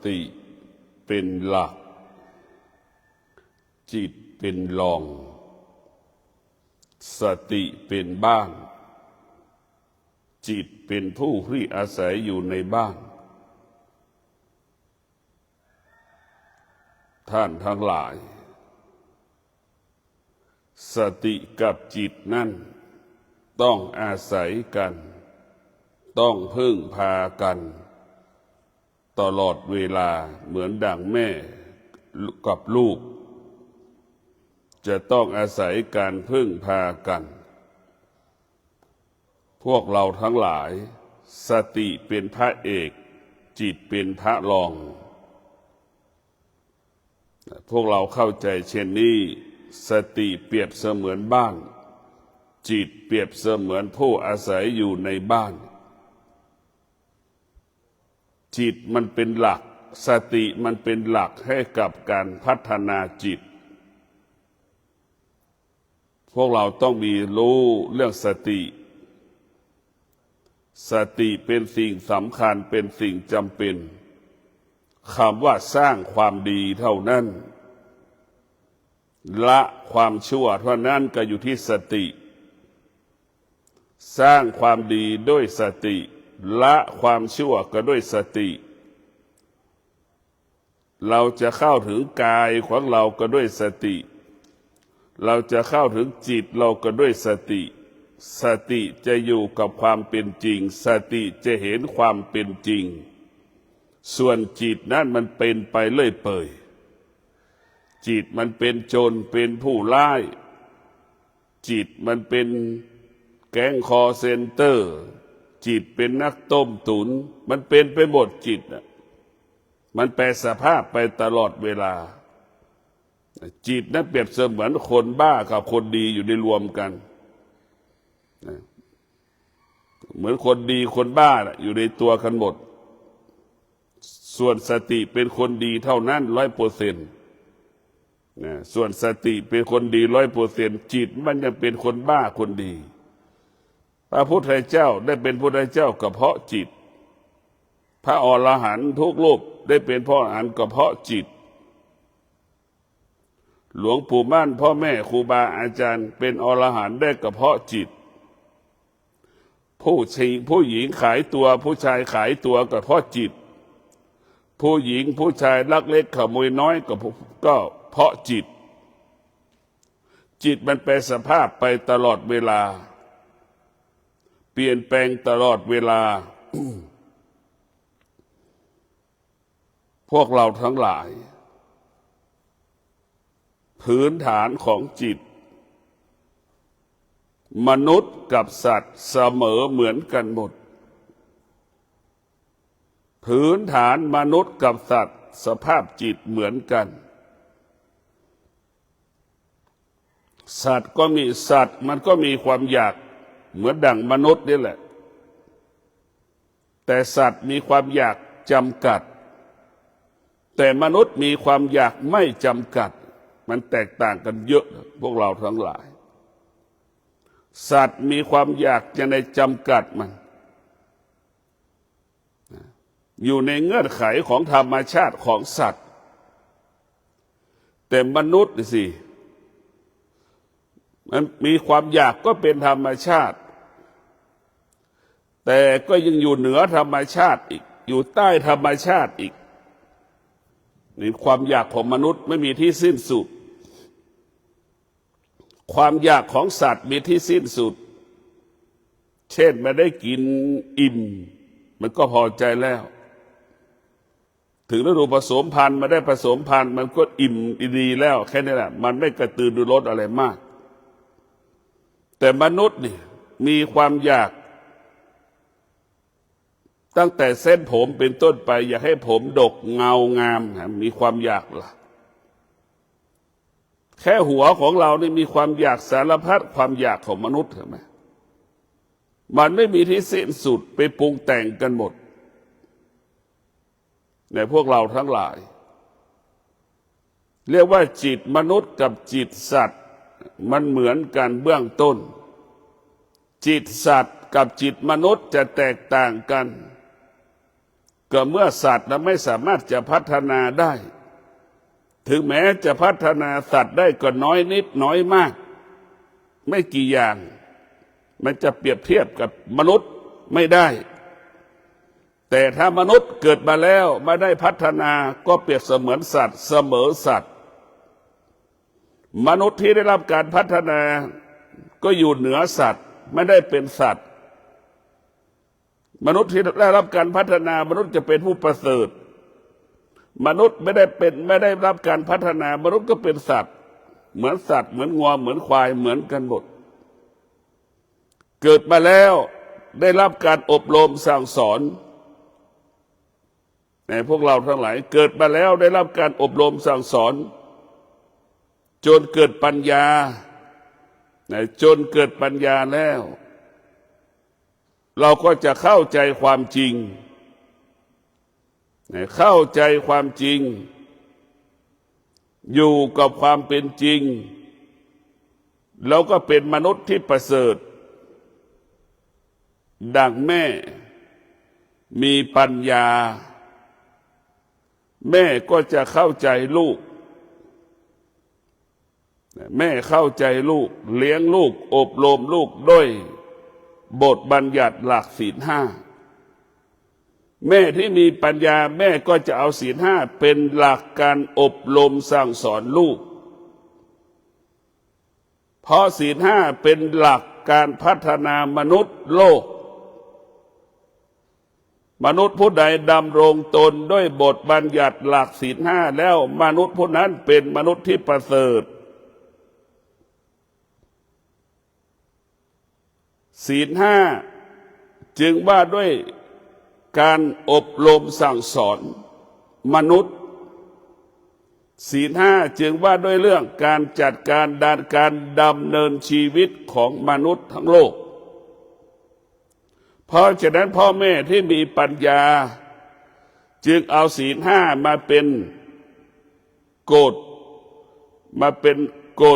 ติเป็นหลักจิตเป็นรองสติเป็นบ้านจิตเป็นผู้ที่อาศัยอยู่ในบ้านท่านทั้งหลายสติกับจิตนั่นต้องอาศัยกันต้องพึ่งพากันตลอดเวลาเหมือนดั่งแม่กับลูกจะต้องอาศัยการพึ่งพากันพวกเราทั้งหลายสติเป็นพระเอกจิตเป็นพระรองพวกเราเข้าใจเช่นนี้สติเปรียบเสมือนบ้านจิตเปรียบเสมือนผู้อาศัยอยู่ในบ้านจิตมันเป็นหลักสติมันเป็นหลักให้กับการพัฒนาจิตพวกเราต้องมีรู้เรื่องสติสติเป็นสิ่งสำคัญเป็นสิ่งจำเป็นคำว่าสร้างความดีเท่านั้นละความชั่วเท่านั้นก็อยู่ที่สติสร้างความดีด้วยสติละความชั่วก็ด้วยสติเราจะเข้าถึงกายของเราก็ด้วยสติเราจะเข้าถึงจิตเราก็ด้วยสติสติจะอยู่กับความเป็นจริงสติจะเห็นความเป็นจริงส่วนจิตนั้นมันเป็นไปเรื่อยเปื่อยจิตมันเป็นโจรเป็นผู้ร้ายจิตมันเป็นแก๊งคอเซ็นเตอร์จิตเป็นนักต้มตุ๋นมันเป็นไปหมดจิตมันแปรสภาพไปตลอดเวลาจิตนั้นเปรียบเสมือนคนบ้ากับคนดีอยู่ในรวมกันเหมือนคนดีคนบ้าอยู่ในตัวกันหมดส่วนสติเป็นคนดีเท่านั้น100%ส่วนสติเป็นคนดี100%จิตมันยังเป็นคนบ้าคนดีพระพุทธเจ้าได้เป็นพุทธเจ้าก็เพราะจิตพระอรหันต์ทุกรูปได้เป็นพระอรหันต์ก็เพราะจิตหลวงปู่มั่นพ่อแม่ครูบาอาจารย์เป็นอรหันต์ได้ก็เพราะจิตผู้หญิงขายตัวผู้ชายขายตัวก็เพราะจิตผู้หญิงผู้ชายลักเล็กขโมยน้อยก็เพราะจิตจิตมันแปรสภาพไปตลอดเวลาเปลี่ยนแปลงตลอดเวลา พวกเราทั้งหลายพื้นฐานของจิตมนุษย์กับสัตว์เสมอเหมือนกันหมดพื้นฐานมนุษย์กับสัตว์สภาพจิตเหมือนกันสัตว์มันก็มีความอยากเหมือนดั่งมนุษย์นี่แหละแต่สัตว์มีความอยากจำกัดแต่มนุษย์มีความอยากไม่จำกัดมันแตกต่างกันเยอะพวกเราทั้งหลายสัตว์มีความอยากจะในจำกัดมันอยู่ในเงื่อนไขของธรรมชาติของสัตว์แต่มนุษย์สิมันมีความอยากก็เป็นธรรมชาติแต่ก็ยังอยู่เหนือธรรมชาติอีกอยู่ใต้ธรรมชาติอีกนี่ความอยากของมนุษย์ไม่มีที่สิ้นสุดความอยากของสัตว์มีที่สิ้นสุดเช่นไม่ได้กินอิ่มมันก็พอใจแล้วถึงฤดูผสมพันธุ์มาได้ผสมพันธุ์มันก็อิ่มดีแล้วแค่นี้แหละมันไม่กระตือรือร้นอะไรมากแต่มนุษย์นี่มีความอยากตั้งแต่เส้นผมเป็นต้นไปอยากให้ผมดกเงางามมีความอยากล่ะแค่หัวของเรานี่มีความอยากสารพัดความอยากของมนุษย์เห็นไหมมันไม่มีที่สิ้นสุดไปปรุงแต่งกันหมดในพวกเราทั้งหลายเรียกว่าจิตมนุษย์กับจิตสัตว์มันเหมือนกันเบื้องต้นจิตสัตว์กับจิตมนุษย์จะแตกต่างกัน ก็เมื่อสัตว์ไม่สามารถจะพัฒนาได้ ถึงแม้จะพัฒนาสัตว์ได้ก็น้อยนิดน้อยมากไม่กี่อย่างมันจะเปรียบเทียบกับมนุษย์ไม่ได้แต่ถ้ามนุษย์เกิดมาแล้วไม่ได้พัฒนาก็เปรียบเสมือนสัตว์เสมอสัตว์มนุษย์ที่ได้รับการพัฒนาก็อยู่เหนือสัตว์ไม่ได้เป็นสัตว์มนุษย์ที่ได้รับการพัฒนามนุษย์จะเป็นผู้ประเสริฐมนุษย์ไม่ได้รับการพัฒนามนุษย์ก็เป็นสัตว์เหมือนสัตว์เหมือนงัวเหมือนควายเหมือนกันหมดเกิดมาแล้วได้รับการอบรมสั่งสอนในพวกเราทั้งหลายเกิดมาแล้วได้รับการอบรมสั่งสอนจนเกิดปัญญาจนเกิดปัญญาแล้วเราก็จะเข้าใจความจริงเข้าใจความจริงอยู่กับความเป็นจริงเราก็เป็นมนุษย์ที่ประเสริฐดังแม่มีปัญญาแม่ก็จะเข้าใจลูกแม่เข้าใจลูกเลี้ยงลูกอบรมลูกด้วยบทบัญญัติหลักศีลห้าแม่ที่มีปัญญาแม่ก็จะเอาศีลห้าเป็นหลักการอบรมสั่งสอนลูกเพราะศีลห้าเป็นหลักการพัฒนามนุษย์โลกมนุษย์ผู้ใดดำรงตนด้วยบทบัญญัติหลักศีลห้าแล้วมนุษย์ผู้นั้นเป็นมนุษย์ที่ประเสริฐศีลห้าจึงว่าด้วยการอบรมสั่งสอนมนุษย์ศีลห้าจึงว่าด้วยเรื่องการจัดการดำเนินชีวิตของมนุษย์ทั้งโลกเพราะฉะนั้นพ่อแม่ที่มีปัญญาจึงเอาศีลห้ามาเป็นก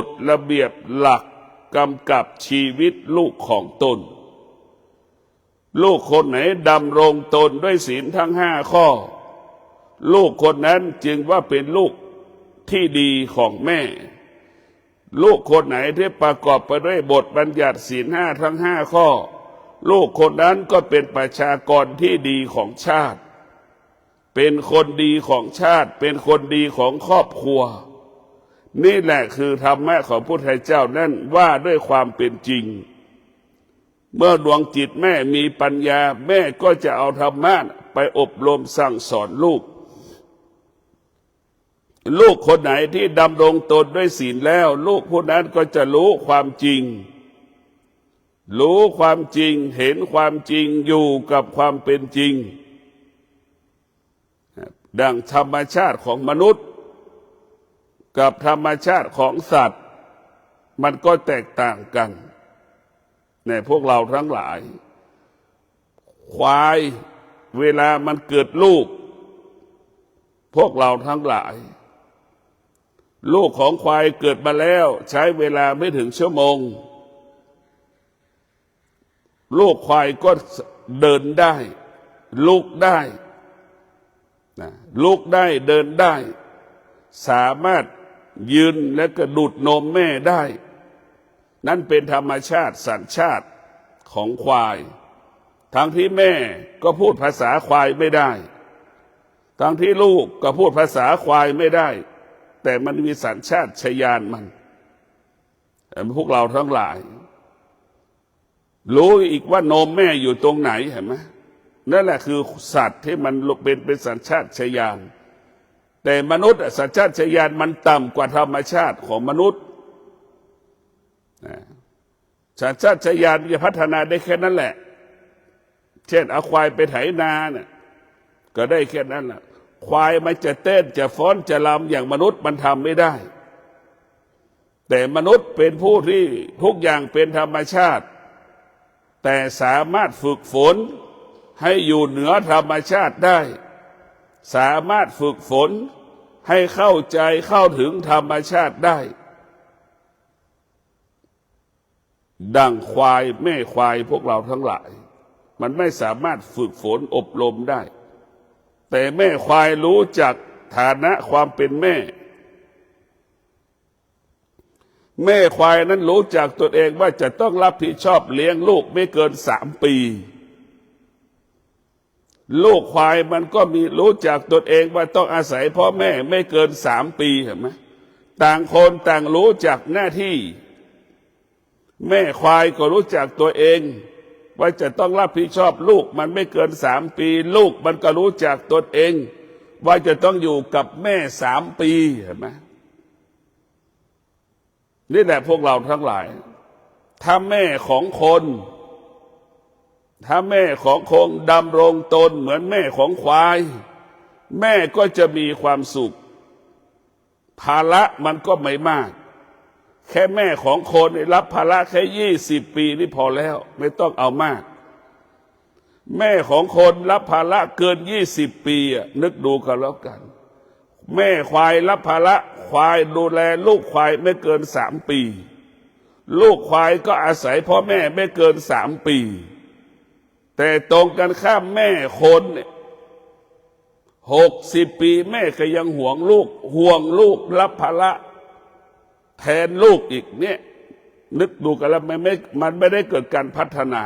ฎระเบียบหลักกำกับชีวิตลูกของตนลูกคนไหนดำรงตนด้วยศีลทั้งห้าข้อลูกคนนั้นจึงว่าเป็นลูกที่ดีของแม่ลูกคนไหนที่ประกอบไปด้วยบทบัญญัติศีลห้าทั้งห้าข้อลูกคนนั้นก็เป็นประชากรที่ดีของชาติเป็นคนดีของชาติเป็นคนดีของครอบครัวนี่แหละคือธรรมะของพระพุทธเจ้านั่นว่าด้วยความเป็นจริงเมื่อดวงจิตแม่มีปัญญาแม่ก็จะเอาธรรมะไปอบรมสั่งสอนลูกคนไหนที่ดำรงตนด้วยศีลแล้วลูกผู้นั้นก็จะรู้ความจริงเห็นความจริงอยู่กับความเป็นจริงดังธรรมชาติของมนุษย์กับธรรมชาติของสัตว์มันก็แตกต่างกันในพวกเราทั้งหลายควายเวลามันเกิดลูกพวกเราทั้งหลายลูกของควายเกิดมาแล้วใช้เวลาไม่ถึงชั่วโมงลูกควายก็เดินได้ลุกได้เดินได้สามารถยืนและก็ดูดนมแม่ได้นั่นเป็นธรรมชาติสัญชาติของควายทั้งที่แม่ก็พูดภาษาควายไม่ได้ทั้งที่ลูกก็พูดภาษาควายไม่ได้แต่มันมีสัญชาตญาณมันพวกเราทั้งหลายรู้อีกว่านมแม่อยู่ตรงไหนเห็นไหมนั่นแหละคือสัตว์ที่มันเป็นสัญชาตญาณแต่มนุษย์สัญชาตญาณมันต่ำกว่าธรรมชาติของมนุษย์สัญชาตญาณจะพัฒนาได้แค่นั้นแหละเช่นเอาควายไปไถนาเนี่ยก็ได้แค่นั้นแหละควายมันจะเต้นจะฟ้อนจะรำอย่างมนุษย์มันทำไม่ได้แต่มนุษย์เป็นผู้ที่ทุกอย่างเป็นธรรมชาติแต่สามารถฝึกฝนให้อยู่เหนือธรรมชาติได้สามารถฝึกฝนให้เข้าใจเข้าถึงธรรมชาติได้ดังควายแม่ควายพวกเราทั้งหลายมันไม่สามารถฝึกฝนอบรมได้ แต่แม่ควายรู้จักฐานะความเป็นแม่แม่ควายนั้นรู้จักตนเองว่าจะต้องรับผิดชอบเลี้ยงลูกไม่เกิน3 ปีลูกควายมันก็มีรู้จักตนเองว่าต้องอาศัยพ่อแม่ไม่เกิน3 ปีเห็นไหมต่างคนต่างรู้จักหน้าที่แม่ควายก็รู้จักตัวเองว่าจะต้องรับผิดชอบลูกมันไม่เกิน3 ปีลูกมันก็รู้จักตนเองว่าจะต้องอยู่กับแม่3 ปีเห็นไหมนี่แหละพวกเราทั้งหลายถ้าแม่ของคนดำรงตนเหมือนแม่ของควายแม่ก็จะมีความสุขภาระมันก็ไม่มากแค่แม่ของคนรับภาระแค่20 ปีนี่พอแล้วไม่ต้องเอามากแม่ของคนรับภาระเกิน20 ปีนึกดูกันแล้วกันแม่ควายรับภาระควายดูแลลูกควายไม่เกิน3 ปีลูกควายก็อาศัยพ่อแม่ไม่เกิน3 ปีแต่ตรงกันข้ามแม่คน60 ปีแม่ก็ยังห่วงลูกรับภาระแทนลูกอีกเนี่ยนึกดูกันแล้วมันไม่ได้เกิดการพัฒนา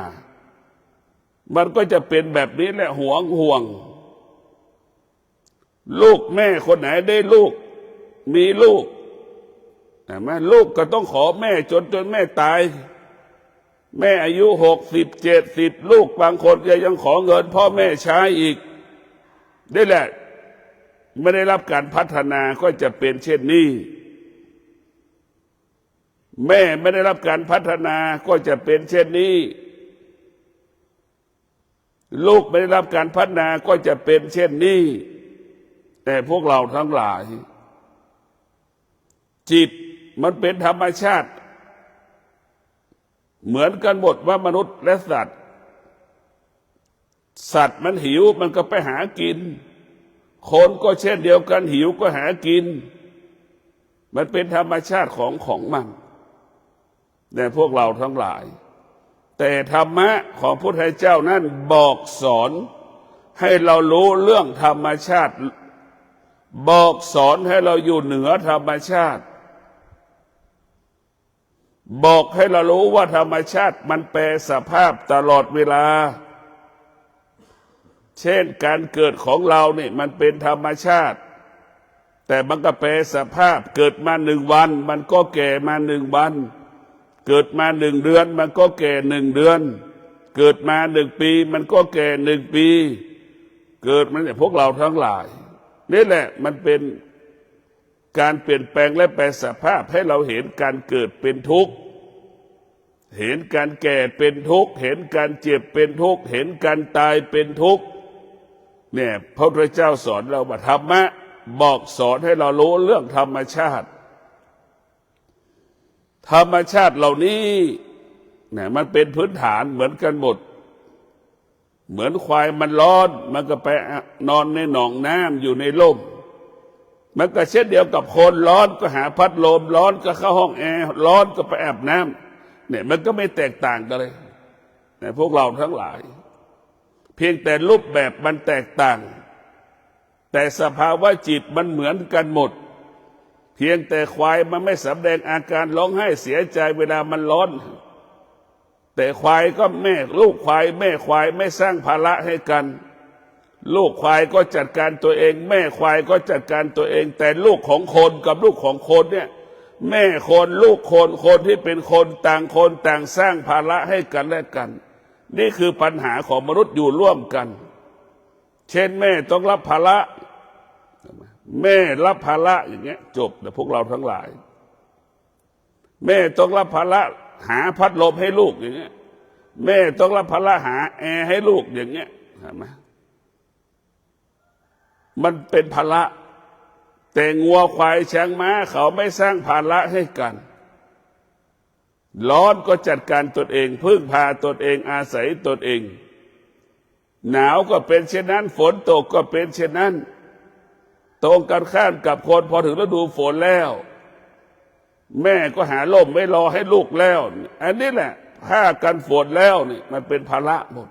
มันก็จะเป็นแบบนี้แหละห่วงลูกแม่คนไหนได้ลูกมีลูกแม่ลูกก็ต้องขอแม่จนแม่ตายแม่อายุ60 70ลูกบางคนยังขอเงินพ่อแม่ใช้อีกนี่แหละไม่ได้รับการพัฒนาก็จะเป็นเช่นนี้แม่ไม่ได้รับการพัฒนาก็จะเป็นเช่นนี้ลูกไม่ได้รับการพัฒนาก็จะเป็นเช่นนี้แต่พวกเราทั้งหลายจิตมันเป็นธรรมชาติเหมือนกันหมดว่ามนุษย์และสัตว์มันหิวมันก็ไปหากินคนก็เช่นเดียวกันหิวก็หากินมันเป็นธรรมชาติของมันแต่พวกเราทั้งหลายแต่ธรรมะของพระพุทธเจ้านั้นบอกสอนให้เรารู้เรื่องธรรมชาติบอกสอนให้เราอยู่เหนือธรรมชาติบอกให้เรารู้ว่าธรรมชาติมันแปรสภาพตลอดเวลาเช่นการเกิดของเราเนี่ยมันเป็นธรรมชาติแต่มันก็แปรสภาพเกิดมา1 วันมันก็แก่มา1 วันเกิดมา1 เดือนมันก็แก่1 เดือนเกิดมา1 ปีมันก็แก่1 ปีเกิดมันเนี่ยพวกเราทั้งหลายนี่แหละมันเป็นการเปลี่ยนแปลงและแปรสภาพให้เราเห็นการเกิดเป็นทุกข์เห็นการแก่เป็นทุกข์เห็นการเจ็บเป็นทุกข์เห็นการตายเป็นทุกข์เนี่ยพระพุทธเจ้าสอนเราว่าธรรมะบอกสอนให้เรารู้เรื่องธรรมชาติเหล่านี้เนี่ยมันเป็นพื้นฐานเหมือนกันหมดเหมือนควายมันร้อนมันก็ไปนอนในหนองน้ำอยู่ในร่มมันก็เช่นเดียวกับคนร้อนก็หาพัดลมร้อนก็เข้าห้องแอร์ร้อนก็ไปอาบน้ำเนี่ยมันก็ไม่แตกต่างกันเลยแต่พวกเราทั้งหลายเพียงแต่รูปแบบมันแตกต่างแต่สภาวะจิตมันเหมือนกันหมดเพียงแต่ควายมันไม่แสดงอาการร้องไห้เสียใจเวลามันร้อนแต่ควายก็ลูกควายแม่ควายไม่สร้างภาระให้กันลูกควายก็จัดการตัวเองแม่ควายก็จัดการตัวเองแต่ลูกของคนกับลูกของคนเนี่ยแม่คนลูกคนที่เป็นคนต่างสร้างภาระให้กันและกันนี่คือปัญหาของมนุษย์อยู่ร่วมกันเช่นแม่ต้องรับภาระแม่รับภาระอย่างเงี้ยจบแต่พวกเราทั้งหลายแม่ต้องรับภาระหาพัดลมให้ลูกอย่างเงี้ยแม่ต้องรับภาระหาแอร์ให้ลูกอย่างเงี้ยเห็นไหมมันเป็นภาระแต่งัวควายช้างม้าเขาไม่สร้างภาระให้กันร้อนก็จัดการตนเองพึ่งพาตนเองอาศัยตนเองหนาวก็เป็นเช่นนั้นฝนตกก็เป็นเช่นนั้นตรงกันข้ามกับคนพอถึงฤดูฝนแล้วแม่ก็หาร่มไว้รอให้ลูกแล้วอันนี้แหละผ้ากันฝนแล้วนี่มันเป็นภาระหมด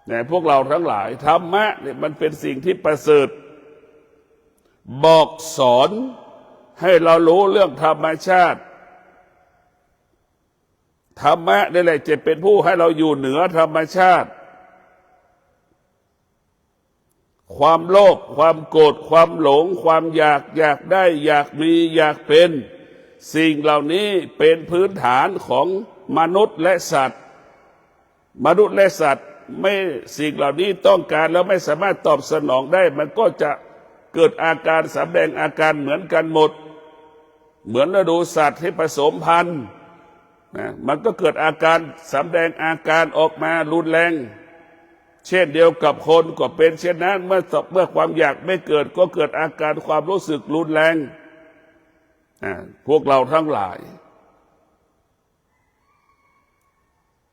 แต่พวกเราทั้งหลายธรรมะเนี่ยมันเป็นสิ่งที่ประเสริฐบอกสอนให้เรารู้เรื่องธรรมชาติธรรมะนี่แหละจะเป็นผู้ให้เราอยู่เหนือธรรมชาติความโลภความโกรธความหลงความอยากได้อยากมีอยากเป็นสิ่งเหล่านี้เป็นพื้นฐานของมนุษย์และสัตว์มนุษย์และสัตว์ไม่สิ่งเหล่านี้ต้องการแล้วไม่สามารถตอบสนองได้มันก็จะเกิดอาการแสดงอาการเหมือนกันหมดเหมือนเราดูสัตว์ที่ผสมพันธุ์มันก็เกิดอาการแสดงอาการออกมารุนแรงเช่นเดียวกับคนก็เป็นเช่นนั้นเมื่อความอยากไม่เกิดก็เกิดอาการความรู้สึกรุนแรงพวกเราทั้งหลาย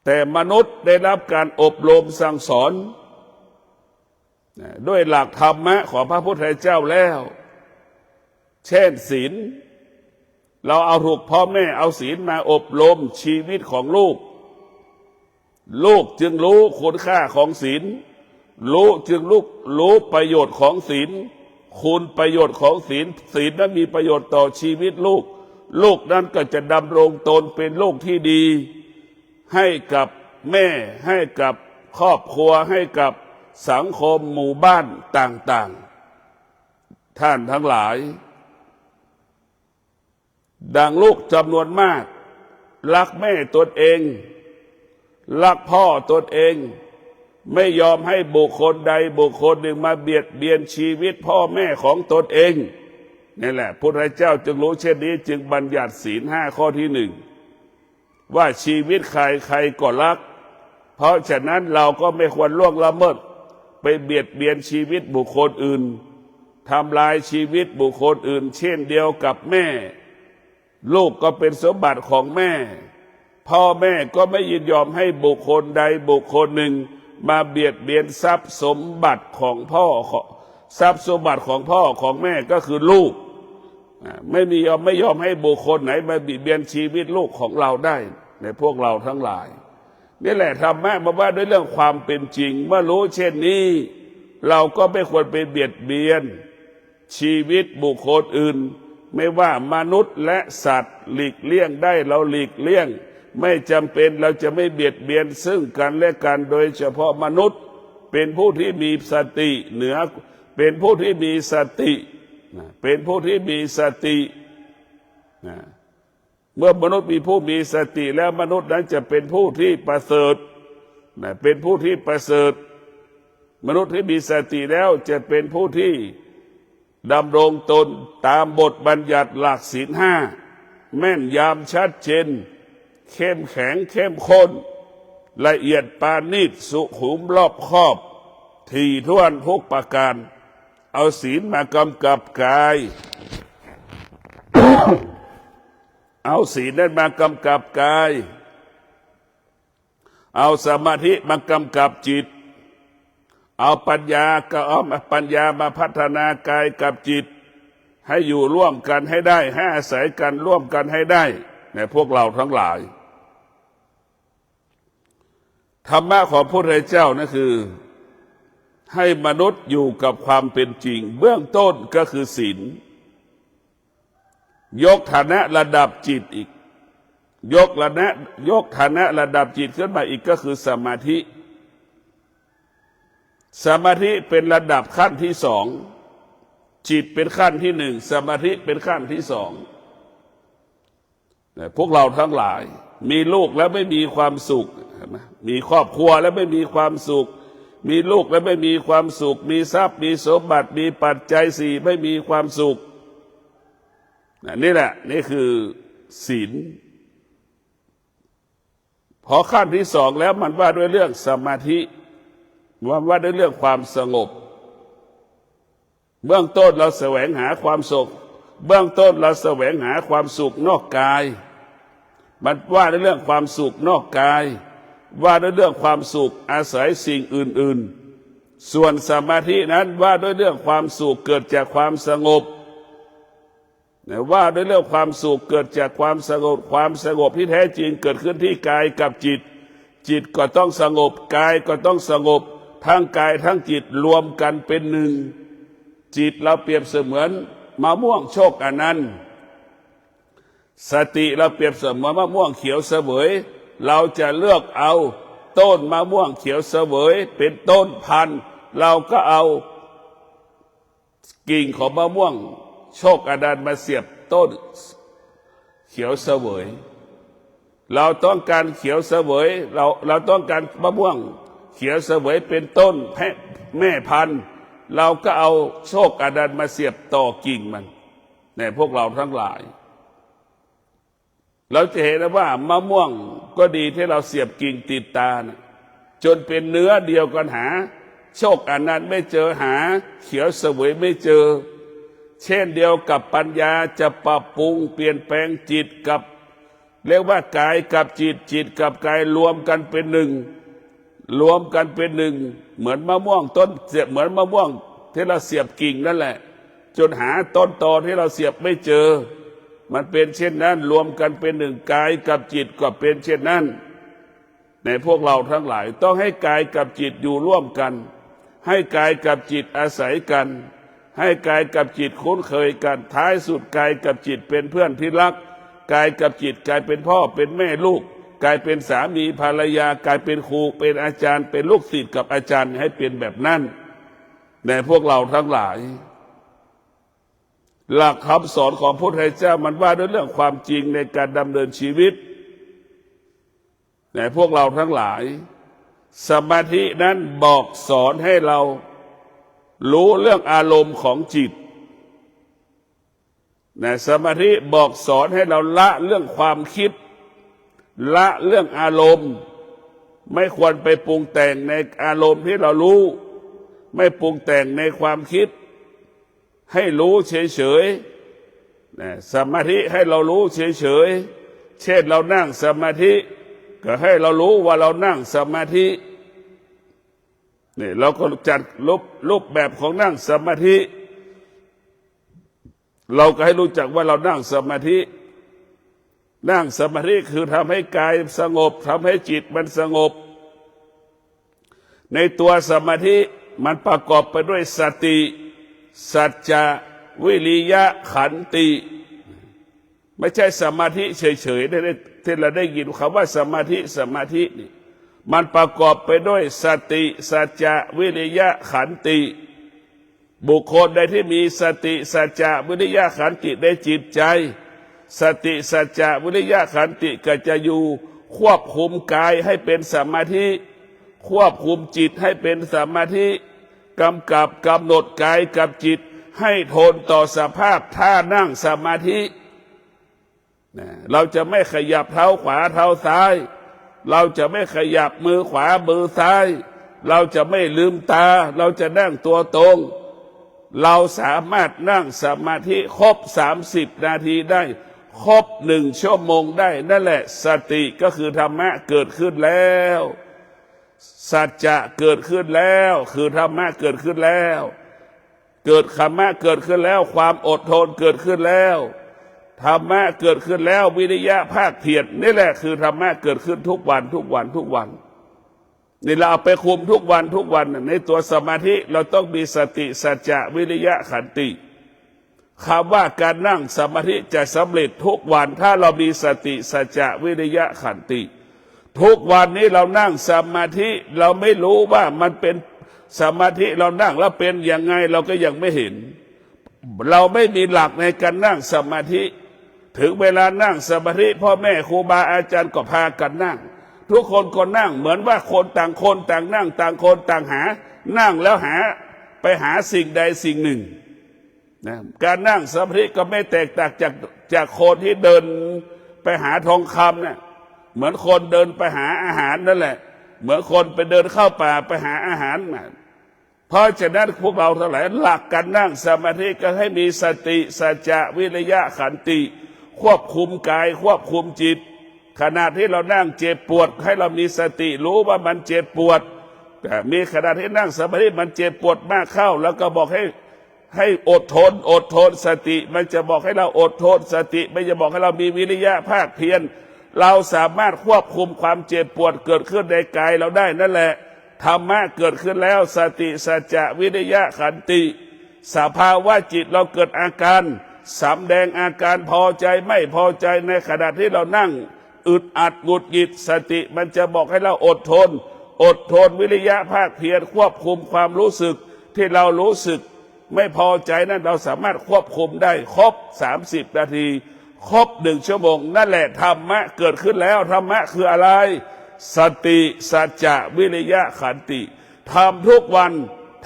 แต่มนุษย์ได้รับการอบรมสั่งสอนด้วยหลักธรรมะของพระพุทธเจ้าแล้วเช่นศีลเราเอาถูกพ่อแม่เอาศีลมาอบรมชีวิตของลูกจึงรู้คุณค่าของศีลจึงรู้ประโยชน์ของศีลคุณประโยชน์ของศีลนั้นมีประโยชน์ต่อชีวิตลูกนั้นก็จะดำรงตนเป็นลูกที่ดีให้กับแม่ให้กับครอบครัวให้กับสังคมหมู่บ้านต่างๆท่านทั้งหลายดังลูกจำนวนมากรักแม่ตนเองรักพ่อตนเองไม่ยอมให้บุคคลใดบุคคลหนึ่งมาเบียดเบียนชีวิตพ่อแม่ของตนเองนี่แหละพระพุทธเจ้าจึงรู้เช่นนี้จึงบัญญัติศีล5ข้อที่1ว่าชีวิตใครก็รักเพราะฉะนั้นเราก็ไม่ควรล่วงละเมิดไปเบียดเบียนชีวิตบุคคลอื่นทำลายชีวิตบุคคลอื่นเช่นเดียวกับแม่ลูกก็เป็นสมบัติของแม่พ่อแม่ก็ไม่ยินยอมให้บุคคลใดบุคคลหนึ่งมาเบียดเบียนทรัพย์สมบัติของพ่อทรัพย์สมบัติของพ่อของแม่ก็คือลูกไม่ยอมให้บุคคลไหนมาเบียดเบียนชีวิตลูกของเราได้ในพวกเราทั้งหลายนี่แหละธรรมะมาว่าด้วยเรื่องความเป็นจริงเมื่อรู้เช่นนี้เราก็ไม่ควรไปเบียดเบียนชีวิตบุคคลอื่นไม่ว่ามนุษย์และสัตว์หลีกเลี่ยงได้เราหลีกเลี่ยงไม่จำเป็นเราจะไม่เบียดเบียนซึ่งกันและกันโดยเฉพาะมนุษย์เป็นผู้ที่มีสติเหนือเป็นผู้ที่มีสติเป็นผู้ที่มีสติเมื่อมนุษย์มีผู้มีสติแล้วมนุษย์นั้นจะเป็นผู้ที่ประเสริฐเป็นผู้ที่ประเสริฐมนุษย์ที่มีสติแล้วจะเป็นผู้ที่ดำรงตนตามบทบัญญัติหลักศีล5แม่นยำชัดเจนเข้มแข็งเข้มข้นละเอียดปานนีตสุขุมรอบคอบถี่ถ้วนทุกประการเอาศีลมากำกับกาย เอาศีลนั้นมากำกับกายเอาสมาธิมากำกับจิตเอาปัญญาก็เอาปัญญามาพัฒนากายกับจิตให้อยู่ร่วมกันให้ได้ให้อาศัยกันร่วมกันให้ได้ในพวกเราทั้งหลายธรรมะของพระพุทธเจ้านั่นคือให้มนุษย์อยู่กับความเป็นจริงเบื้องต้นก็คือศีลยกฐานะระดับจิตอีกยกฐานะระดับจิตขึ้นมาอีกก็คือสมาธิเป็นระดับขั้นที่2จิตเป็นขั้นที่1สมาธิเป็นขั้นที่2พวกเราทั้งหลายมีลูกแล้วไม่มีความสุขมีครอบครัวแล้วไม่มีความสุขมีลูกแล้วไม่มีความสุขมีทรัพย์มีสมบัติมีปัจจัย4ไม่มีความสุขนี่แหละนี่คือศีลพอขั้นที่2แล้วมันว่าด้วยเรื่องสมาธิว่าด้วยเรื่องความสงบเบื้องต้นเราแสวงหาความสุขเบื้องต้นเราแสวงหาความสุขนอกกายมันว่าด้วยเรื่องความสุขนอกกายว่าด้วยเรื่องความสุขอาศัยสิ่งอื่นๆส่วนสมาธินั้นว่าด้วยเรื่องความสุขเกิดจากความสงบว่าด้วยเรื่องความสุขเกิดจากความสงบที่แท้จริงเกิดขึ้นที่กายกับจิตก็ต้องสงบกายก็ต้องสงบ ทั้งกายทั้งจิตรวมกันเป็นหนึ่งจิตเราเปรียบเสมือนมะม่วงโชคอนันต์สติเราเปรียบเสมือนมะม่วงเขียวเสวยเราจะเลือกเอาต้นมะม่วงเขียวเสวยเป็นต้นพันธุ์เราก็เอากิ่งของมะม่วงโชคอนันต์มาเสียบต้นเขียวเสวยเราต้องการเขียวเสวยเราต้องการมะม่วงเขียวเสวยเป็นต้นแม่พันธุ์เราก็เอาโชคอนันต์มาเสียบต่อกิ่งมันในพวกเราทั้งหลายเราจะเห็นว่ามะม่วงก็ดีที่เราเสียบกิ่งติดตานะจนเป็นเนื้อเดียวกันหาโชคอนันต์ไม่เจอหาเขียวเสวยไม่เจอเช่นเดียวกับปัญญาจะปรับปรุงเปลี่ยนแปลงจิตกับเรียกว่ากายกับจิตจิตกับกายรวมกันเป็นหนึ่งรวมกันเป็นหนึ่งเหมือนมะม่วงต้นเสียบเหมือนมะม่วงที่เราเสียบกิ่งนั่นแหละจนหาต้นตอที่เราเสียบไม่เจอมันเป็นเช่นนั้นรวมกันเป็นหนึ่งกายกับจิตก็เป็นเช่นนั้นในพวกเราทั้งหลายต้องให้กายกับจิตอยู่ร่วมกันให้กายกับจิตอาศัยกันให้กายกับจิตคุ้นเคยกันท้ายสุดกายกับจิตเป็นเพื่อนที่รักกายกับจิตกลายเป็นพ่อเป็นแม่ลูกกลายเป็นสามีภรรยากลายเป็นครูเป็นอาจารย์เป็นลูกศิษย์กับอาจารย์ให้เป็นแบบนั้นในพวกเราทั้งหลายหลักคำสอนของพระพุทธเจ้ามันว่าด้วยเรื่องความจริงในการดำเนินชีวิตในพวกเราทั้งหลายสมาธินั้นบอกสอนให้เรารู้เรื่องอารมณ์ของจิตในสมาธิบอกสอนให้เราละเรื่องความคิดละเรื่องอารมณ์ไม่ควรไปปรุงแต่งในอารมณ์ที่เรารู้ไม่ปรุงแต่งในความคิดให้รู้เฉยๆสมาธิให้เรารู้เฉยๆเช่นเรานั่งสมาธิก็ให้เรารู้ว่าเรานั่งสมาธินี่เราก็จัดรูปแบบของนั่งสมาธิเราก็ให้รู้จักว่าเรานั่งสมาธินั่งสมาธิคือทำให้กายสงบทำให้จิตมันสงบในตัวสมาธิมันประกอบไปด้วยสติสัจจะวิริยะขันติไม่ใช่สมาธิเฉยๆที่เราได้ยินคำว่าสมาธินี่มันประกอบไปด้วยสติสัจจะวิริยะขันติบุคคลใดที่มีสติสัจจะวิริยะขันติในจิตใจสติสัจจะวิริยะขันติก็จะอยู่ควบคุมกายให้เป็นสมาธิควบคุมจิตให้เป็นสมาธิกำกับกำหนดกายกับจิตให้ทนต่อสภาพท่านั่งสมาธิเราจะไม่ขยับเท้าขวาเท้าซ้ายเราจะไม่ขยับมือขวามือซ้ายเราจะไม่ลืมตาเราจะนั่งตัวตรงเราสามารถนั่งสมาธิครบ30 นาทีได้ครบ1 ชั่วโมงได้นั่นแหละสติก็คือธรรมะเกิดขึ้นแล้วสัจจะเกิดขึ้นแล้วคือธรรมะเกิดขึ้นแล้วเกิดธรรมะเกิดขึ้นแล้วความอดทนเกิดขึ้นแล้วธรรมะเกิดขึ้นแล้ววิริยะภาคเพียรนี่แหละคือธรรมะเกิดขึ้นทุกวันนี่เราเอาไปคุมทุกวันในตัวสมาธิเราต้องมีสติสัจจะวิริยะขันติคำว่าการนั่งสมาธิจะสำเร็จทุกวันถ้าเรามีสติสัจจะวิริยะขันติทุกวันนี้เรานั่งสมาธิเราไม่รู้ว่ามันเป็นสมาธิเรานั่งแล้วเป็นยังไงเราก็ยังไม่เห็นเราไม่มีหลักในการนั่งสมาธิถึงเวลานั่งสมาธิพ่อแม่ครูบาอาจารย์ก็พากันนั่งทุกคนก็นั่งเหมือนว่าคนต่างนั่งต่างคนต่างหานั่งแล้วไปหาสิ่งใดสิ่งหนึ่งนะการนั่งสมาธิก็ไม่แตกต่างจากคนที่เดินไปหาทองคำนะเหมือนคนเดินไปหาอาหารนั่นแหละเหมือนคนไปเดินเข้าป่าไปหาอาหารเพราะฉะนั้นพวกเราทั้งหลายหลักการนั่งสมาธิก็ให้มีสติสัจจะวิริยะขันติควบคุมกายควบคุมจิตขณะที่เรานั่งเจ็บปวดให้เรามีสติรู้ว่ามันเจ็บปวดแต่มีขณะที่นั่งสมาธิมันเจ็บปวดมากเข้าแล้วก็บอกให้อดทนสติมันจะบอกให้เราอดทนสติไม่จะบอกให้เรามีวิริยะภาคเพียรเราสามารถควบคุมความเจ็บปวดเกิดขึ้นในกายเราได้นั่นแหละ ธรรมะเกิดขึ้นแล้วสติสัจจะวิริยะขันติสภาวะจิตเราเกิดอาการสำแดงอาการพอใจไม่พอใจในขณะที่เรานั่งอึดอัดหงุดหงิดสติมันจะบอกให้เราอดทนวิริยะภาคเพียรควบคุมความรู้สึกที่เรารู้สึกไม่พอใจนั้นเราสามารถควบคุมได้ครบ30 นาทีครบ1 ชั่วโมงนั่นแหละธรรมะเกิดขึ้นแล้วธรรมะคืออะไรสติสัจจะวิริยะขันติทำทุกวัน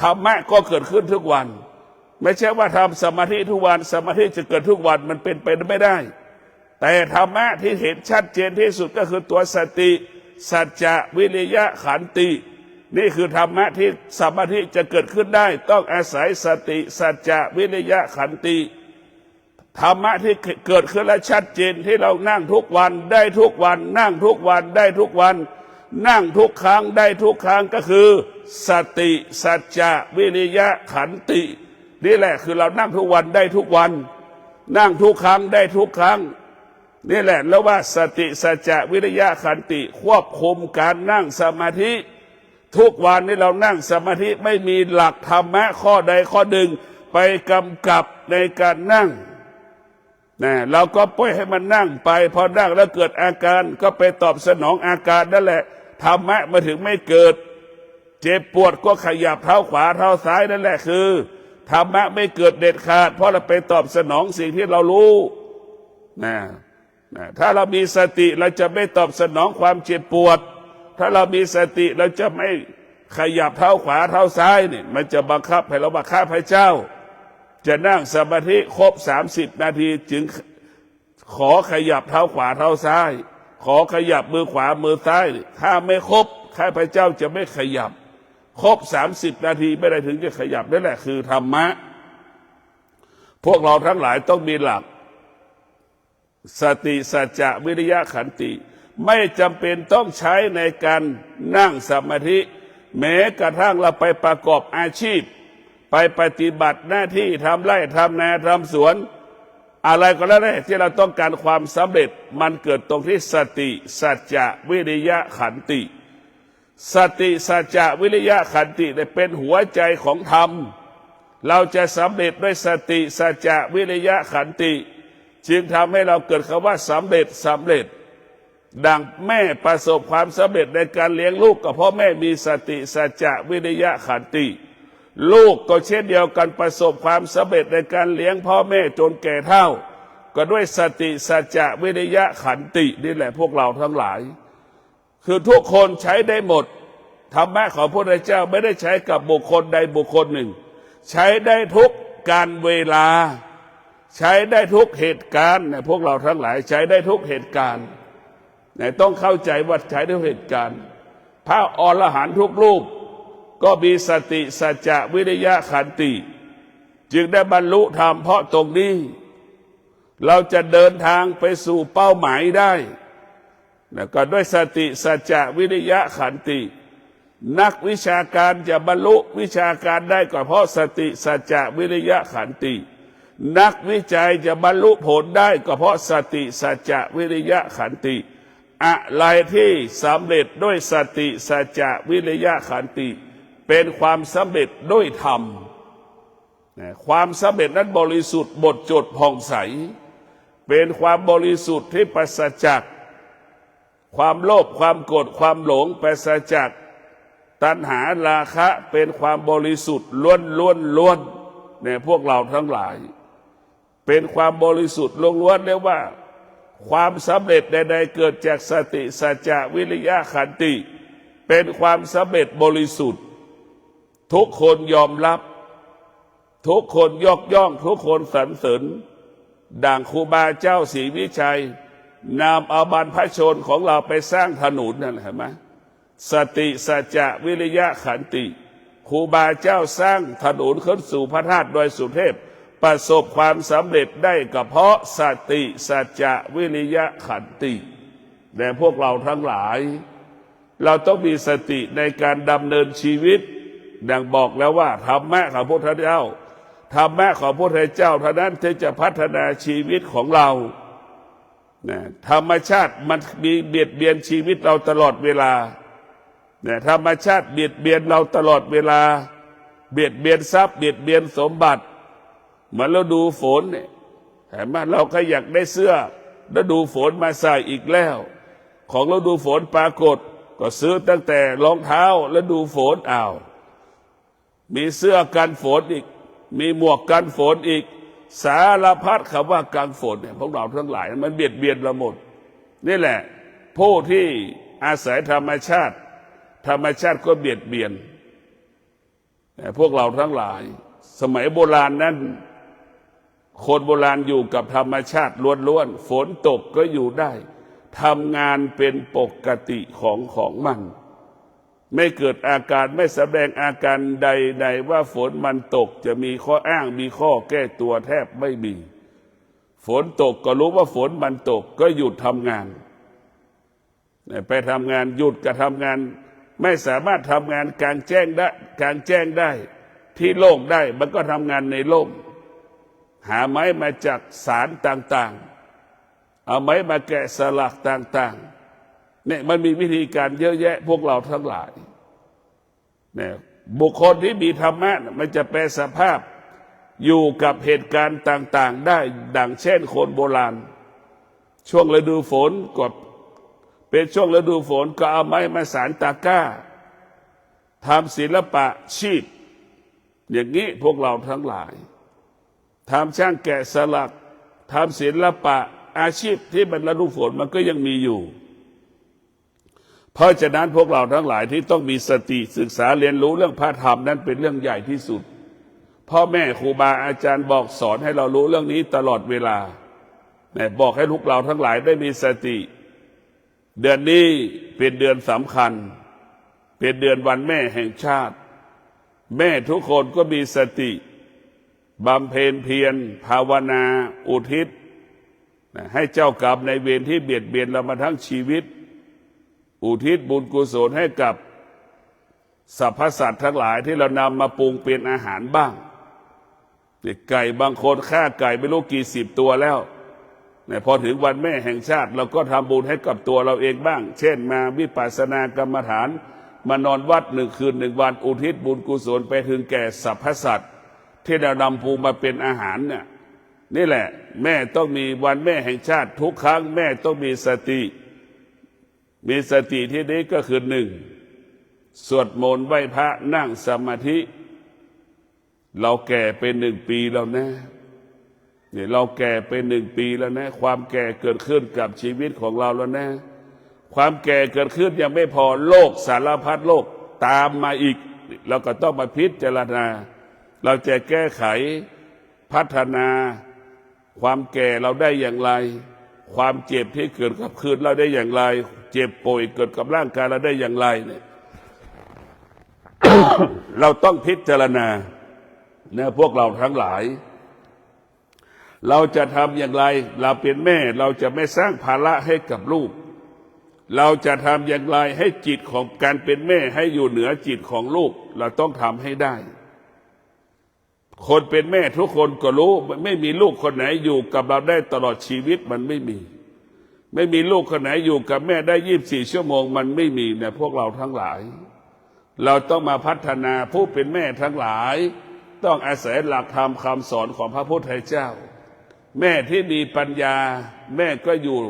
ธรรมะก็เกิดขึ้นทุกวันไม่ใช่ว่าทำสมาธิทุกวันสมาธิจะเกิดทุกวันมันเป็นไปไม่ได้แต่ธรรมะที่เห็นชัดเจนที่สุดก็คือตัวสติสัจจะวิริยะขันตินี่คือธรรมะที่สมาธิจะเกิดขึ้นได้ต้องอาศัยสติสัจจะวิริยะขันติธรรมะที่เกิดขึ้นและชัดเจนที่เรานั่งทุกวันได้ทุกวันนั่งทุกวันได้ทุกวันนั่งทุกครั้งได้ทุกครั้งก็คือสติสัจจะวิริยะขันตินี่แหละคือเรานั่งทุกวันได้ทุกวันนั่งทุกครั้งได้ทุกครั้งนี่แหละแล้วว่าสติสัจจะวิริยะขันติควบคุมการนั่งสมาธิทุกวันนี้เรานั่งสมาธิไม่มีหลักธรรมะข้อใดข้อหนึ่งไปกำกับในการนั่งนะเราก็ปล่อยให้มันนั่งไปพอนั่งแล้วเกิดอาการก็ไปตอบสนองอาการนั่นแหละธรรมะมาถึงไม่เกิดเจ็บปวดก็ขยับเท้าขวาเท้าซ้ายนั่นแหละคือธรรมะไม่เกิดเด็ดขาดเพราะเราไปตอบสนองสิ่งที่เรารู้นะถ้าเรามีสติเราจะไม่ตอบสนองความเจ็บปวดถ้าเรามีสติเราจะไม่ขยับเท้าขวาเท้าซ้ายเนี่ยมันจะบังคับให้เราบังคับให้เจ้าจะนั่งสมาธิครบ30 นาทีจึงขอขยับเท้าขวาเท้าซ้ายขอขยับมือขวามือซ้ายถ้าไม่ครบข้าพเจ้าจะไม่ขยับครบ30 นาทีไม่ได้ถึงจะขยับนั่นแหละคือธรรมะพวกเราทั้งหลายต้องมีหลักสติสัจจะวิริยะขันติไม่จำเป็นต้องใช้ในการนั่งสมาธิแม้กระทั่งเราไปประกอบอาชีพไปปฏิบัติหน้าที่ทำไร่ทำนาทำสวนอะไรก็แล้วแต่ที่เราต้องการความสำเร็จมันเกิดตรงที่สติสัจจะวิริยะขันติสติสัจจะวิริยะขันติเป็นหัวใจของธรรมเราจะสำเร็จด้วยสติสัจจะวิริยะขันติจึงทำให้เราเกิดคำว่าสำเร็จดังแม่ประสบความสำเร็จในการเลี้ยงลูกก็เพราะแม่มีสติสัจจะวิริยะขันติลูกก็เช่นเดียวกันประสบความสำเร็จในการเลี้ยงพ่อแม่จนแก่เฒ่าก็ด้วยสติสัจจะวิริยะขันตินี่แหละพวกเราทั้งหลายคือทุกคนใช้ได้หมดธรรมะของพระพุทธเจ้าไม่ได้ใช้กับบุคคลใดบุคคลหนึ่งใช้ได้ทุกการเวลาใช้ได้ทุกเหตุการณ์พวกเราทั้งหลายใช้ได้ทุกเหตุการณ์ต้องเข้าใจว่าใช้ได้ทุกเหตุการณ์พระอรหันต์ทุกรูปก็มีสติสัจจะวิริยะขันติจึงได้บรรลุธรรมเพราะตรงนี้เราจะเดินทางไปสู่เป้าหมายได้ก็ด้วยสติสัจจะวิริยะขันตินักวิชาการจะบรรลุวิชาการได้ก็เพราะสติสัจจะวิริยะขันตินักวิจัยจะบรรลุผลได้ก็เพราะสติสัจจะวิริยะขันติอะไรที่สำเร็จด้วยสติสัจจะวิริยะขันติเป็นความสำเร็จด้วยธรรมความสำเร็จนั้นบริสุทธิ์หมดจดผ่องใสเป็นความบริสุทธิ์ที่ปราศจากความโลภความโกรธความหลงปราศจากตัณหาราคะเป็นความบริสุทธิ์ล้วนเนี่ยพวกเราทั้งหลายเป็นความบริสุทธิ์ล้วนๆเรียกว่าความสำเร็จใดๆเกิดจากสติสัจจะวิริยะขันติเป็นความสำเร็จบริสุทธิ์ทุกคนยอมรับทุกคนยกย่องทุกคนสรรเสริญดังครูบาเจ้าศรีวิชัยนำเอาบรรพชนของเราไปสร้างถนนนั่นเห็นไหมสติสัจจะวิริยะขันติครูบาเจ้าสร้างถนนขึ้นสู่พระธาตุดอยสุเทพประสบความสำเร็จได้ก็เพราะสติสัจจะวิริยะขันติแต่พวกเราทั้งหลายเราต้องมีสติในการดำเนินชีวิตดังบอกแล้วว่าธรรมะของพระพุทธเจ้าธรรมะของพระพุทธเจ้าเท่านั้นที่จะพัฒนาชีวิตของเราธรรมชาติมันมีเบียดเบียนชีวิตเราตลอดเวลา เนี่ยธรรมชาติเบียดเบียนเราตลอดเวลาเบียดเบียนทรัพย์เบียดเบียนสมบัติเหมือนเราดูฝนเนี่ยเห็นไหมเราก็อยากได้เสื้อแล้วดูฝนมาใส่อีกแล้วของเราดูฝนปรากฏก็ซื้อตั้งแต่รองเท้าแล้วดูฝนมีเสื้อกันฝนอีกมีหมวกกันฝนอีกสารพัดคำว่ากันฝนเนี่ยพวกเราทั้งหลายมันเบียดเบียนเราหมดนี่แหละผู้ที่อาศัยธรรมชาติก็เบียดเบียนพวกเราทั้งหลายสมัยโบราณนั้นคนโบราณอยู่กับธรรมชาติล้วนๆฝนตกก็อยู่ได้ทำงานเป็นปกติของมันไม่เกิดอาการไม่แสดงอาการใดๆว่าฝนมันตกจะมีข้ออ้างมีข้อแก้ตัวแทบไม่มีฝนตกก็รู้ว่าฝนมันตกก็หยุดทำงานไปทำงานหยุดกับทำงานไม่สามารถทำงานกลางแจ้งได้ที่โล่งได้มันก็ทำงานในร่มหาไม้มาจากสารต่างๆเอาไม้มาแกะสลักต่างๆเนี่ยมันมีวิธีการเยอะแยะพวกเราทั้งหลายเนี่ยบุคคลที่มีธรรมะมันจะแปลสภาพอยู่กับเหตุการณ์ต่างๆได้ดังเช่นคนโบราณช่วงฤดูฝนก็เป็นช่วงฤดูฝนก็เอาไม้มาสานตะกร้าทำศิลปะชีพอย่างนี้พวกเราทั้งหลายทำช่างแกะสลักทำศิลปะอาชีพที่มันฤดูฝนมันก็ยังมีอยู่เพราะฉะนั้นพวกเราทั้งหลายที่ต้องมีสติศึกษาเรียนรู้เรื่องพระธรรมนั้นเป็นเรื่องใหญ่ที่สุดพ่อแม่ครูบาอาจารย์บอกสอนให้เรารู้เรื่องนี้ตลอดเวลาบอกให้พวกเราทั้งหลายได้มีสติเดือนนี้เป็นเดือนสำคัญเป็นเดือนวันแม่แห่งชาติแม่ทุกคนก็มีสติบำเพ็ญเพียรภาวนาอุทิศให้เจ้ากรรมในเวรที่เบียดเบียนเรามาทั้งชีวิตอุทิศบุญกุศลให้กับสรรพสัตว์ทั้งหลายที่เรานำมาปรุงเป็นอาหารบ้างไก่บางคนฆ่าไก่ไม่รู้กี่สิบตัวแล้วพอถึงวันแม่แห่งชาติเราก็ทำบุญให้กับตัวเราเองบ้างเช่นมาวิปัสสนากรรมฐานมานอนวัด1 คืน 1 วันอุทิศบุญกุศลไปถึงแก่สรรพสัตว์ที่เรานำปรุงมาเป็นอาหารเนี่ยนี่แหละแม่ต้องมีวันแม่แห่งชาติทุกครั้งแม่ต้องมีสติที่นี้ก็คือ1สวดมนต์ไหว้พระนั่งสมาธิเราแก่ไป1 ปีแล้วนะเนี่ยเราแก่ไป1 ปีแล้วนะความแก่เกิดขึ้นกับชีวิตของเราแล้วนะความแก่เกิดขึ้นยังไม่พอโรคสารพัดโรคตามมาอีกเราก็ต้องมาพิจารณาเราจะแก้ไขพัฒนาความแก่เราได้อย่างไรความเจ็บที่เกิดกับคืนเราได้อย่างไรเจ็บป่วยเกิดกับร่างกายเราได้อย่างไรเนี่ย เราต้องพิจารณาเนี่ยพวกเราทั้งหลายเราจะทำอย่างไรเราเป็นแม่เราจะไม่สร้างภาระให้กับลูกเราจะทำอย่างไรให้จิตของการเป็นแม่ให้อยู่เหนือจิตของลูกเราต้องทำให้ได้คนเป็นแม่ทุกคนก็รู้ไม่มีลูกคนไหนอยู่กับเราได้ตลอดชีวิตมันไม่มีลูกคนไหนอยู่กับแม่ได้24 ชั่วโมงมันไม่มีเนี่ยพวกเราทั้งหลายเราต้องมาพัฒนาผู้เป็นแม่ทั้งหลายต้องอาศัยหลักธรรมคำสอนของพระพุทธเจ้าแม่ที่มีปัญญาแม่ก็อยู่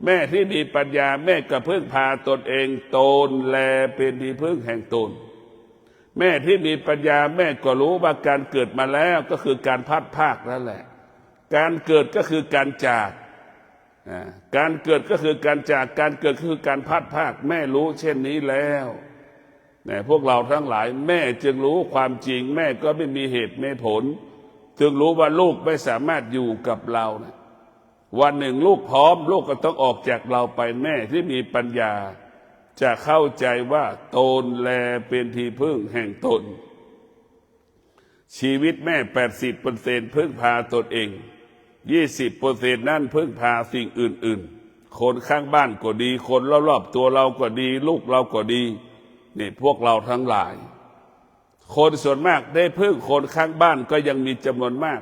แม่ที่มีปัญญาแม่ก็พึ่งพาตนเองตนแลเป็นที่พึ่งแห่งตนแม่ที่มีปัญญาแม่ก็รู้ว่าการเกิดมาแล้วก็คือการพัดพากนั่นแหละการเกิดก็คือการจากการเกิดก็คือการจากการเกิดก็คือการพัดพากแม่รู้เช่นนี้แล้วพวกเราทั้งหลายแม่จึงรู้ความจริงแม่ก็ไม่มีเหตุไม่ผลจึงรู้ว่าลูกไม่สามารถอยู่กับเรานะวันหนึ่งลูกพร้อมลูกก็ต้องออกจากเราไปแม่ที่มีปัญญาจะเข้าใจว่าตนแลเป็นที่พึ่งแห่งตนชีวิตแม่ 80% พึ่งพาตนเอง 20% นั่นพึ่งพาสิ่งอื่นๆคนข้างบ้านก็ดีคนรอบๆตัวเราก็ดีลูกเราก็ดีนี่พวกเราทั้งหลายคนส่วนมากได้พึ่งคนข้างบ้านก็ยังมีจำนวนมาก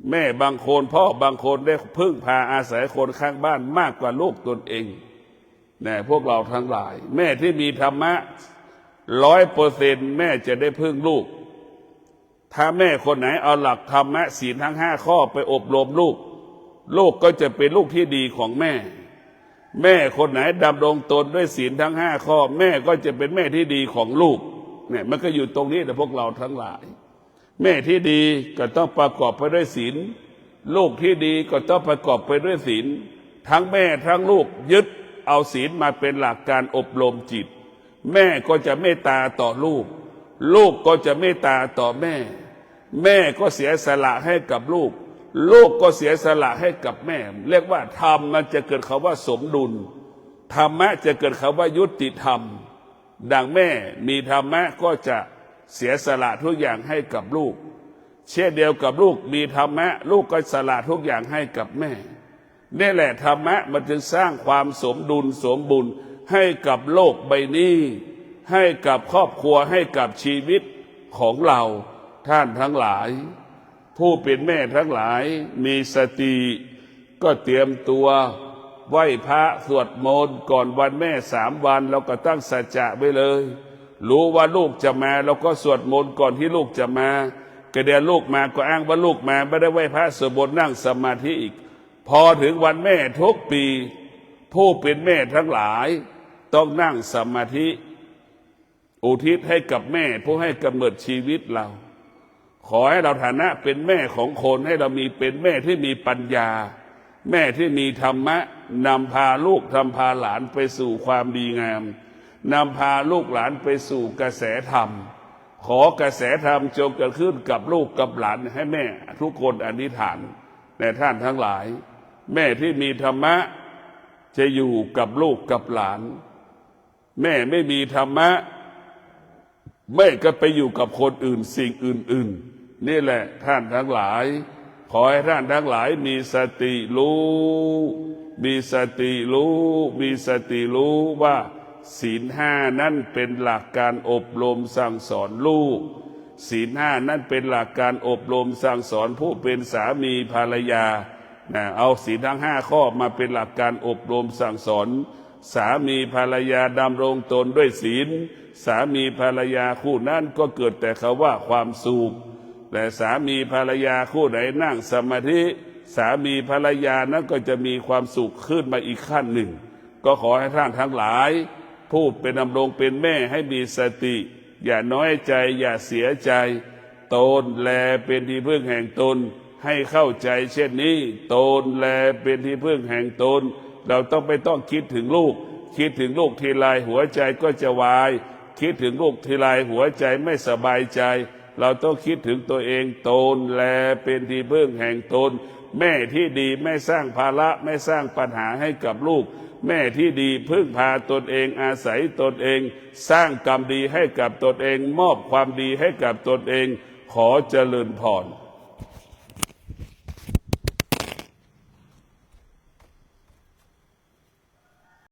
แม่บางคนพ่อบางคนได้พึ่งพาอาศัยคนข้างบ้านมากกว่าลูกตนเอง เนี่ยพวกเราทั้งหลายแม่ที่มีธรรมะ100%แม่จะได้พึ่งลูกถ้าแม่คนไหนเอาหลักธรรมะศีลทั้ง5ข้อไปอบรมลูกลูกก็จะเป็นลูกที่ดีของแม่แม่คนไหนดำรงตนด้วยศีลทั้ง5ข้อแม่ก็จะเป็นแม่ที่ดีของลูกเนี่ยมันก็อยู่ตรงนี้แต่พวกเราทั้งหลายแม่ที่ดีก็ต้องประกอบไปด้วยศีลลูกที่ดีก็ต้องประกอบไปด้วยศีลทั้งแม่ทั้งลูกยึดเอาศีลมาเป็นหลักการอบรมจิตแม่ก็จะเมตตาต่อลูกลูกก็จะเมตตาต่อแม่แม่ก็เสียสละให้กับลูกลูกก็เสียสละให้กับแม่เรียกว่าธรรมมันจะเกิดคำว่าสมดุลธรรมะจะเกิดคำว่ายุติธรรมดังแม่มีธรรมะก็จะเสียสละทุกอย่างให้กับลูกเช่นเดียวกับลูกมีธรรมะลูกก็สละทุกอย่างให้กับแม่นี่แหละธรรมะมันจึงสร้างความสมดุลสมบูรณ์ให้กับโลกใบนี้ให้กับครอบครัวให้กับชีวิตของเราท่านทั้งหลายผู้เป็นแม่ทั้งหลายมีสติก็เตรียมตัวไหว้พระสวดมนต์ก่อนวันแม่3 วันเราก็ตั้งสัจจะไว้เลยรู้ว่าลูกจะมาเราก็สวดมนต์ก่อนที่ลูกจะมากระเดียลูกมาก็อ้างว่าลูกมาไม่ได้ไหว้พระสวดมนต์นั่งสมาธิอีกพอถึงวันแม่ทุกปีผู้เป็นแม่ทั้งหลายต้องนั่งสมาธิอุทิศให้กับแม่ผู้ให้กำเนิดชีวิตเราขอให้เราฐานะเป็นแม่ของคนให้เรามีเป็นแม่ที่มีปัญญาแม่ที่มีธรรมะนำพาลูกนำพาหลานไปสู่ความดีงามนำพาลูกหลานไปสู่กระแสธรรมขอกระแสธรรมจงเกิดขึ้นกับลูกกับหลานให้แม่ทุกคนอธิษฐานแต่ท่านทั้งหลายแม่ที่มีธรรมะจะอยู่กับลูกกับหลานแม่ไม่มีธรรมะแม่ก็ไปอยู่กับคนอื่นสิ่งอื่นๆนี่แหละท่านทั้งหลายขอให้ท่านทั้งหลายมีสติรู้มีสติรู้มีสติรู้ว่าศีล5นั้นเป็นหลักการอบรมสั่งสอนลูกศีล5นั้นเป็นหลักการอบรมสั่งสอนผู้เป็นสามีภรรยาเอาศีลทั้ง5ข้อมาเป็นหลักการอบรมสั่งสอนสามีภรรยาดำรงตนด้วยศีลสามีภรรยาคู่นั้นก็เกิดแต่คำว่าความสุขแต่สามีภรรยาคู่ไหนนั่งสมาธิสามีภรรยานั้นก็จะมีความสุขขึ้นมาอีกขั้นหนึ่งก็ขอให้ท่านทั้งหลายผู้เป็นดำรงเป็นแม่ให้มีสติอย่าน้อยใจอย่าเสียใจตนแลเป็นที่พึ่งแห่งตนให้เข้าใจเช่นนี้ตนแลเป็นที่พึ่งแห่งตนเราไม่ต้องคิดถึงลูกคิดถึงลูกทีไรหัวใจก็จะวายคิดถึงลูกทีไรหัวใจไม่สบายใจเราต้องคิดถึงตัวเองตนแลเป็นที่พึ่งแห่งตนแม่ที่ดีไม่สร้างภาระไม่สร้างปัญหาให้กับลูกแม่ที่ดีพึ่งพาตนเองอาศัยตนเองสร้างกรรมดีให้กับตนเองมอบความดีให้กับตนเองขอเจริญพร